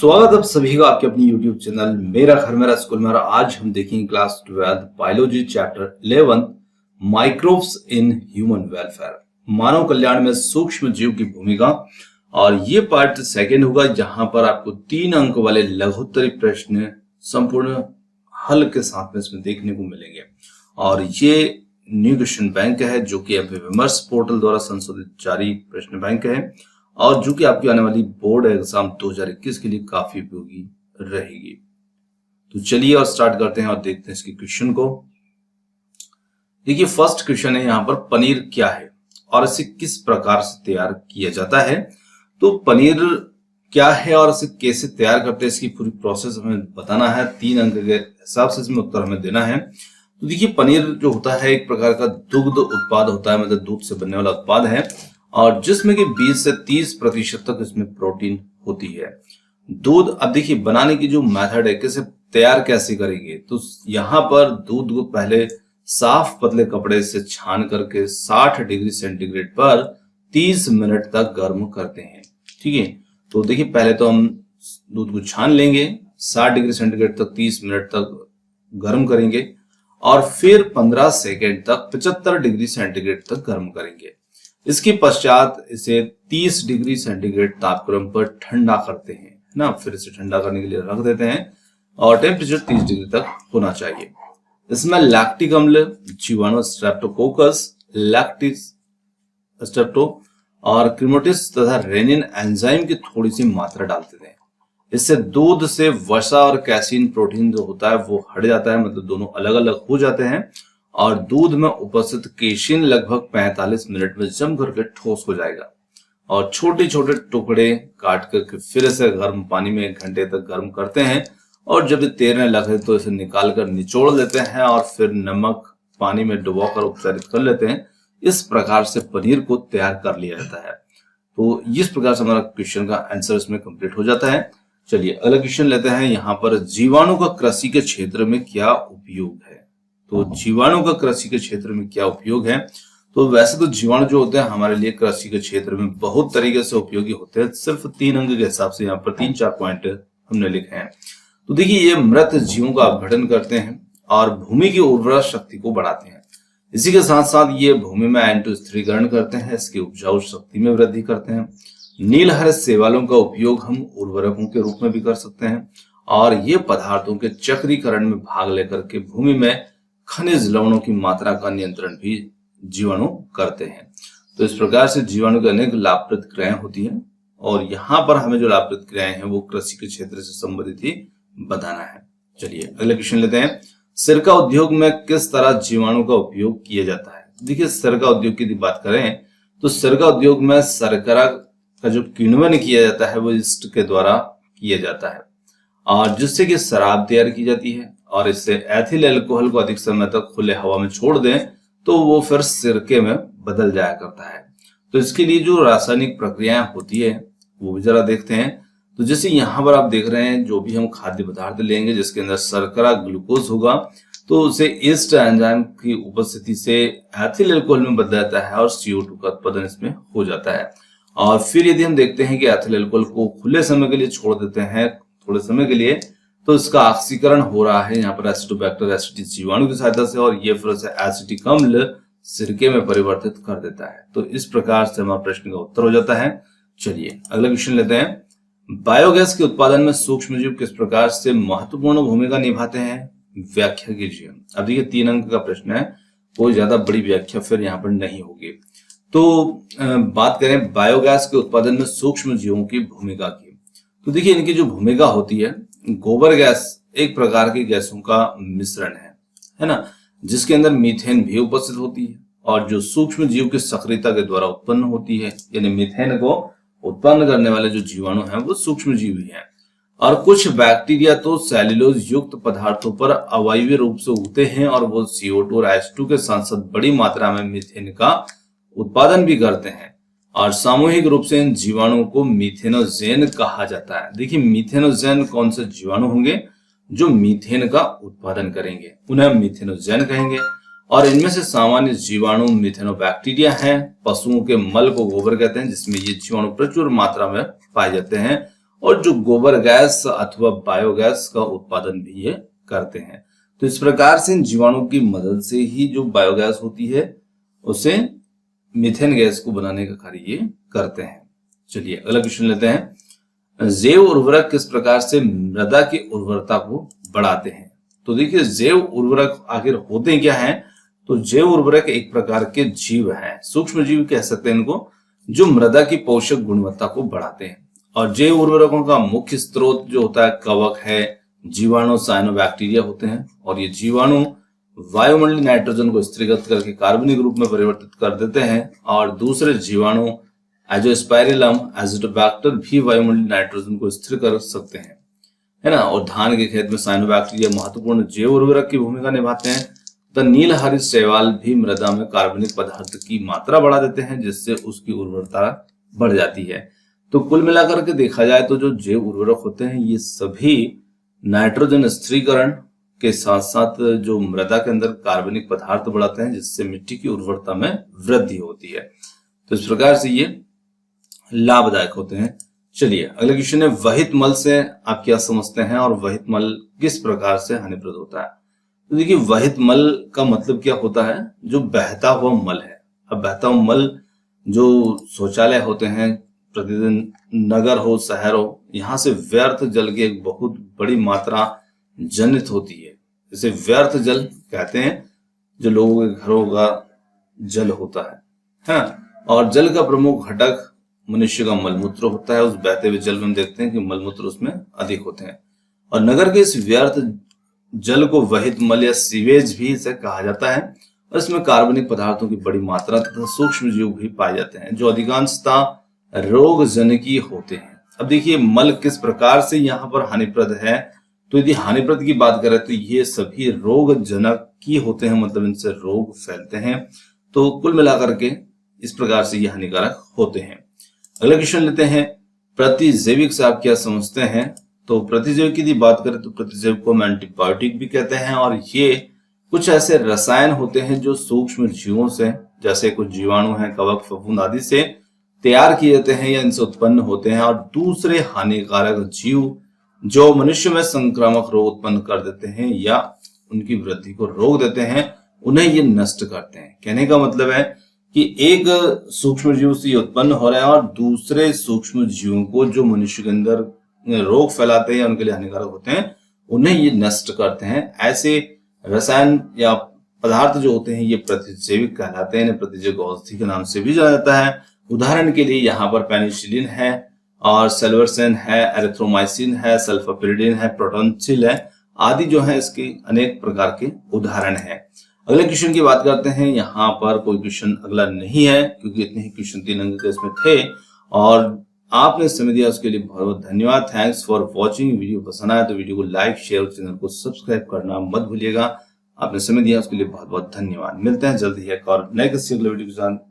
स्वागत आप सभी का आपके अपनी YouTube चैनल मेरा घर मेरा स्कूल में। आज हम देखेंगे class 12 biology chapter 11 microbes in human welfare, मानव कल्याण में सूक्ष्म जीव की भूमिका। और ये पार्ट सेकंड होगा जहां पर आपको 3 अंक वाले लघुत्तरी प्रश्न संपूर्ण हल के साथ में इसमें देखने को मिलेंगे। और ये न्यू क्वेश्चन बैंक है जो कि विमर्श पोर्टल द्वारा संशोधित जारी प्रश्न बैंक है और जो कि आपकी आने वाली बोर्ड एग्जाम 2021 के लिए काफी उपयोगी रहेगी। तो चलिए और स्टार्ट करते हैं और देखते हैं इसके क्वेश्चन को। देखिए फर्स्ट क्वेश्चन है यहाँ पर पनीर क्या है और इसे किस प्रकार से तैयार किया जाता है। तो पनीर क्या है और इसे कैसे तैयार करते हैं इसकी पूरी प्रोसेस हमें बताना है। 3 अंक के हिसाब से इसमें उत्तर हमें देना है। तो देखिए पनीर जो होता है एक प्रकार का दुग्ध उत्पाद होता है, मतलब दूध से बनने वाला उत्पाद है और जिसमें कि 20 से 30% तक इसमें प्रोटीन होती है। दूध, अब देखिए बनाने की जो मेथड है, कैसे तैयार कैसे करेंगे, तो यहाँ पर दूध को पहले साफ पतले कपड़े से छान करके 60 डिग्री सेंटीग्रेड पर 30 मिनट तक गर्म करते हैं। ठीक है, तो देखिए पहले तो हम दूध को छान लेंगे, 60 डिग्री सेंटीग्रेड तक 30 मिनट तक गर्म करेंगे और फिर 15 सेकेंड तक 75 डिग्री सेंटीग्रेड तक गर्म करेंगे। इसके पश्चात इसे 30 डिग्री सेंटीग्रेड तापक्रम पर ठंडा करते हैं ना, फिर इसे ठंडा करने के लिए रख देते हैं और टेम्परेचर 30 डिग्री तक होना चाहिए। इसमें लैक्टिक अम्ल, जीवाणु स्ट्रेप्टोकोकस, लैक्टिस स्ट्रेप्टो और क्रीमोटिस तथा रेनिन एंजाइम की थोड़ी सी मात्रा डालते हैं। इससे दूध से वसा और कैसीन प्रोटीन जो होता है वो हट जाता है, मतलब दोनों अलग अलग हो जाते हैं और दूध में उपस्थित केशिन लगभग 45 मिनट में जम करके ठोस हो जाएगा और छोटे छोटे टुकड़े काट करके फिर इसे गर्म पानी में 1 घंटे तक गर्म करते हैं और जब ये तैरने लगे तो इसे निकाल कर निचोड़ लेते हैं और फिर नमक पानी में डुबोकर उपचारित कर लेते हैं। इस प्रकार से पनीर को तैयार कर लिया जाता है। तो इस प्रकार से हमारा क्वेश्चन का आंसर इसमें कंप्लीट हो जाता है। चलिए अगला क्वेश्चन लेते हैं। यहाँ पर जीवाणु का कृषि के क्षेत्र में क्या उपयोग है। तो जीवाणु का कृषि के क्षेत्र में क्या उपयोग है। तो वैसे तो जीवाणु जो होते हैं हमारे लिए कृषि के क्षेत्र में बहुत तरीके से उपयोगी होते हैं। सिर्फ 3 अंक के हिसाब से यहाँ पर 3-4 पॉइंट हमने लिखे हैं। तो देखिए ये मृत जीवों का अपघटन करते हैं और भूमि की उर्वरा शक्ति को बढ़ाते हैं। इसी के साथ साथ ये भूमि में एंटो स्थिरीकरण करते हैं, इसकी उपजाऊ शक्ति में वृद्धि करते हैं। नीलहरित शैवालों का उपयोग हम उर्वरकों के रूप में भी कर सकते हैं और ये पदार्थों के चक्रीकरण में भाग लेकर के भूमि में खनिज लवणों की मात्रा का नियंत्रण भी जीवाणु करते हैं। तो इस प्रकार से जीवाणु की अनेक लाभप्रद क्रियाएं होती हैं और यहाँ पर हमें जो लाभप्रद क्रियाएं हैं वो कृषि के क्षेत्र से संबंधित ही बताना है। चलिए अगले क्वेश्चन लेते हैं। सिरका उद्योग में किस तरह जीवाणु का उपयोग किया जाता है। देखिए सिरका उद्योग की बात करें तो सिरका उद्योग में शर्करा का जो किण्वन किया जाता है वो ईस्ट के द्वारा किया जाता है और जिससे कि शराब तैयार की जाती है और इससे एथिल अल्कोहल को अधिक समय तक खुले हवा में छोड़ दें तो वो फिर सिरके में बदल जाया करता है। तो इसके लिए जो रासायनिक प्रक्रियाएं होती है वो भी जरा देखते हैं। तो जैसे यहाँ पर आप देख रहे हैं जो भी हम खाद्य पदार्थ लेंगे जिसके अंदर शर्करा ग्लूकोज होगा तो उसे ईस्ट एंजाइम की उपस्थिति से एथिल अल्कोहल में बदल जाता है और CO2 का उत्पादन इसमें हो जाता है। और फिर यदि हम देखते हैं कि एथिल अल्कोहल को खुले समय के लिए छोड़ देते हैं थोड़े समय के लिए तो इसका ऑक्सीकरण हो रहा है यहाँ पर एसिडोबैक्टर एसिटिक जीवाणु की सहायता से और ये फिर एसिटिक अम्ल सिरके में परिवर्तित कर देता है। तो इस प्रकार से हमारा प्रश्न का उत्तर हो जाता है। चलिए अगला क्वेश्चन लेते हैं। बायोगैस के उत्पादन में सूक्ष्मजीव किस प्रकार से महत्वपूर्ण भूमिका निभाते हैं, व्याख्या कीजिए। अब देखिए 3 अंक का प्रश्न है, कोई ज्यादा बड़ी व्याख्या फिर यहाँ पर नहीं होगी। तो बात करें बायोगैस के उत्पादन में सूक्ष्म जीवों की भूमिका की, तो देखिए इनकी जो भूमिका होती है, गोबर गैस एक प्रकार की गैसों का मिश्रण है ना, जिसके अंदर मीथेन भी उपस्थित होती है और जो सूक्ष्म जीव की सक्रियता के द्वारा उत्पन्न होती है, यानी मीथेन को उत्पन्न करने वाले जो जीवाणु हैं वो सूक्ष्म जीव ही हैं। और कुछ बैक्टीरिया तो सेल्यूलोज युक्त पदार्थों पर अवायवीय रूप से उगते हैं और वो CO2 और H2 के साथ साथ बड़ी मात्रा में मीथेन का उत्पादन भी करते हैं और सामूहिक रूप से इन जीवाणुओं को मीथेनोजेन कहा जाता है। देखिए मीथेनोजेन कौन से जीवाणु होंगे जो मीथेन का उत्पादन करेंगे, उन्हें मीथेनोजेन कहेंगे। और इनमें से सामान्य जीवाणु मिथेनोबैक्टीरिया हैं। पशुओं के मल को गोबर कहते हैं जिसमें ये जीवाणु प्रचुर मात्रा में पाए जाते हैं और जो गोबर गैस अथवा बायोगैस का उत्पादन भी ये करते हैं। तो इस प्रकार से इन जीवाणुओं की मदद से ही जो बायोगैस होती है उसे मीथेन गैस को बनाने का कार्य ये करते हैं। चलिए अगला क्वेश्चन लेते हैं। जैव उर्वरक किस प्रकार से मृदा की उर्वरता को बढ़ाते हैं? तो देखिए जैव उर्वरक आखिर होते क्या हैं? तो जैव उर्वरक एक प्रकार के जीव हैं, सूक्ष्म जीव कह सकते हैं इनको, जो मृदा की पोषक गुणवत्ता को बढ़ाते हैं। और जैव उर्वरकों का मुख्य स्रोत जो होता है कवक है, जीवाणु साइनोबैक्टीरिया होते हैं। और ये जीवाणु वायुमंडलीय नाइट्रोजन को स्थिरीकृत करके कार्बनिक रूप में परिवर्तित कर देते हैं। और दूसरे जीवाणु एजोस्पाइरिलम, एजिडोबैक्टर भी वायुमंडलीय नाइट्रोजन को स्थिर कर सकते हैं, है ना। और धान के खेत में साइनोबैक्टीरिया महत्वपूर्ण जैव उर्वरक की भूमिका निभाते हैं। तो नीलहरित शैवाल भी मृदा में कार्बनिक पदार्थ की मात्रा बढ़ा देते हैं, जिससे उसकी उर्वरता बढ़ जाती है। तो कुल मिलाकर के देखा जाए तो जो जैव उर्वरक होते हैं ये सभी नाइट्रोजन स्थिरीकरण के साथ साथ जो मृदा के अंदर कार्बनिक पदार्थ बढ़ाते हैं, जिससे मिट्टी की उर्वरता में वृद्धि होती है। तो इस प्रकार से ये लाभदायक होते हैं। चलिए अगला क्वेश्चन है, वहित मल से आप क्या समझते हैं और वहित मल किस प्रकार से हानिप्रद होता है? तो देखिए वहित मल का मतलब क्या होता है? जो बहता हुआ मल है। अब बहता हुआ मल जो शौचालय होते हैं, प्रतिदिन नगर हो शहर हो, यहाँ से व्यर्थ जल की एक बहुत बड़ी मात्रा जनित होती है। इसे व्यर्थ जल कहते हैं, जो लोगों के घरों का जल होता है। और जल का प्रमुख घटक मनुष्य का मलमूत्र होता है। उस बहते हुए जल में हम देखते हैं कि मलमूत्र उसमें अधिक होते हैं। और नगर के इस व्यर्थ जल को वहित मल या सीवेज भी इसे कहा जाता है। और इसमें कार्बनिक पदार्थों की बड़ी मात्रा तथा सूक्ष्म जीव भी पाए जाते हैं, जो अधिकांशतः रोगजनकी होते हैं। अब देखिए मल किस प्रकार से यहाँ पर हानिप्रद है? तो यदि हानिप्रद की बात करें तो ये सभी रोगजनक ही होते हैं, मतलब इनसे रोग फैलते हैं। तो कुल मिलाकर के इस प्रकार से ये हानिकारक होते हैं। अगला क्वेश्चन लेते हैं, प्रतिजैविक से आप क्या समझते हैं? तो प्रतिजैविक की बात करें तो प्रतिजैविक को हम एंटीबायोटिक भी कहते हैं। और ये कुछ ऐसे रसायन होते हैं जो सूक्ष्म जीवों से, जैसे कुछ जीवाणु हैं, कवक, फफूंद आदि से तैयार किए जाते हैं या इनसे उत्पन्न होते हैं। और दूसरे हानिकारक जीव जो मनुष्य में संक्रामक रोग उत्पन्न कर देते हैं या उनकी वृद्धि को रोक देते हैं, उन्हें ये नष्ट करते हैं। कहने का मतलब है कि एक सूक्ष्म जीव से उत्पन्न हो रहा है और दूसरे सूक्ष्म जीवों को जो मनुष्य के अंदर रोग फैलाते हैं या उनके लिए हानिकारक होते हैं, उन्हें ये नष्ट करते हैं। ऐसे रसायन या पदार्थ जो होते हैं ये प्रतिजैविक कहलाते हैं। प्रतिजैविक औषधि के नाम से भी जाना जाता है। उदाहरण के लिए यहाँ पर पेनिसिलिन है और सेल्वर्सन है, एरिथ्रोमाइसिन है, सल्फापिरिडिन है, प्रोटोनसिल है, आदि जो है इसके अनेक प्रकार के उदाहरण है। अगले क्वेश्चन की बात करते हैं। यहाँ पर कोई क्वेश्चन अगला नहीं है, क्योंकि इतने ही क्वेश्चन 3 अंक के इसमें थे। और आपने समय दिया उसके लिए बहुत बहुत धन्यवाद। Thanks for watching. वीडियो पसंद आया तो वीडियो को लाइक, शेयर और चैनल को सब्सक्राइब करना मत भूलिएगा। आपने समय दिया उसके लिए बहुत बहुत धन्यवाद। मिलते हैं जल्द ही एक और नए किसी अगले वीडियो के साथ।